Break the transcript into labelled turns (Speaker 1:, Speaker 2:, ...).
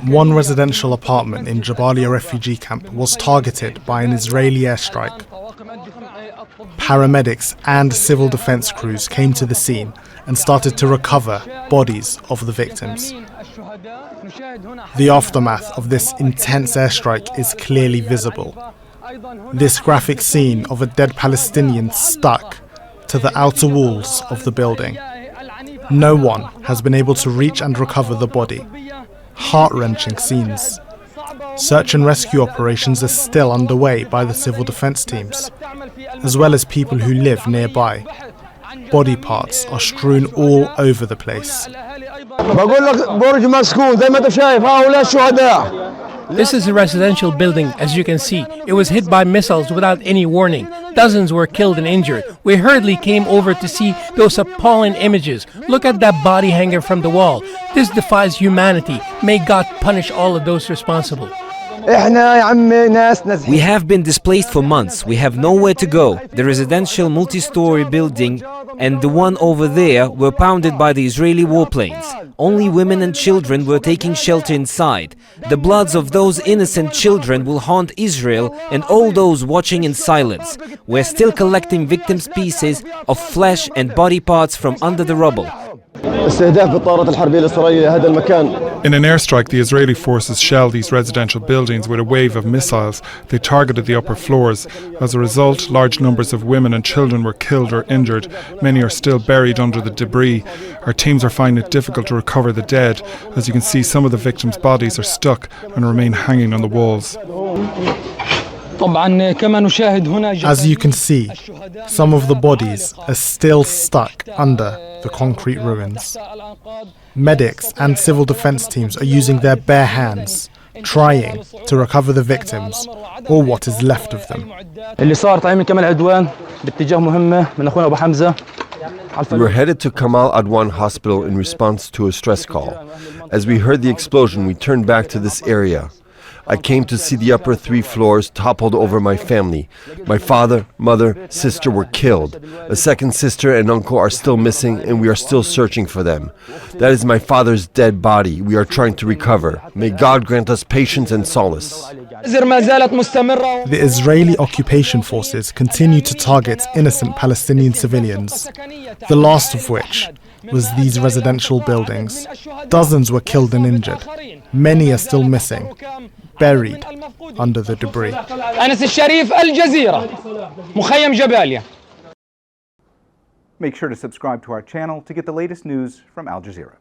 Speaker 1: One residential apartment in Jabalia refugee camp was targeted by an Israeli airstrike. Paramedics and civil defense crews came to the scene and started to recover bodies of the victims. The aftermath of this intense airstrike is clearly visible. This graphic scene of a dead Palestinian stuck to the outer walls of the building. No one has been able to reach and recover the body. Heart-wrenching scenes. Search and rescue operations are still underway by the civil defense teams, as well as people who live nearby. Body parts are strewn all over the place.
Speaker 2: This is a residential building, as you can see. It was hit by missiles without any warning. Dozens were killed and injured. We hurriedly came over to see those appalling images. Look at that body hanger from the wall. This defies humanity. May God punish all of those responsible.
Speaker 3: We have been displaced for months. We have nowhere to go. The residential multi-story building and the one over there were pounded by the Israeli warplanes. Only women and children were taking shelter inside. The bloods of those innocent children will haunt Israel and all those watching in silence. We're still collecting victims' pieces of flesh and body parts from under the rubble.
Speaker 4: In an
Speaker 5: airstrike, the Israeli forces shelled these residential buildings with a wave of missiles. They targeted the upper floors. As a result, large numbers of women and children were killed or injured. Many are still buried under the debris. Our teams are finding it difficult to recover the dead. As you can see, some of the victims' bodies are stuck and remain hanging on the walls.
Speaker 1: As you can see, some of the bodies are still stuck under the concrete ruins. Medics and civil defense teams are using their bare hands, trying to recover the victims or what is left of them.
Speaker 4: We were headed to Kamal Adwan Hospital in response to a stress call. As we heard the explosion, we turned back to this area. I came to see the upper 3 floors toppled over my family. My father, mother, sister were killed. A second sister and uncle are still missing, and we are still searching for them. That is my father's dead body we are trying to recover. May God grant us patience and solace.
Speaker 1: The Israeli occupation forces continue to target innocent Palestinian civilians, the last of which was these residential buildings. Dozens were killed and injured. Many are still missing, buried under the debris.
Speaker 6: Sharif, Jazeera, Jabalia.
Speaker 7: Make sure to subscribe to our channel to get the latest news from Al Jazeera.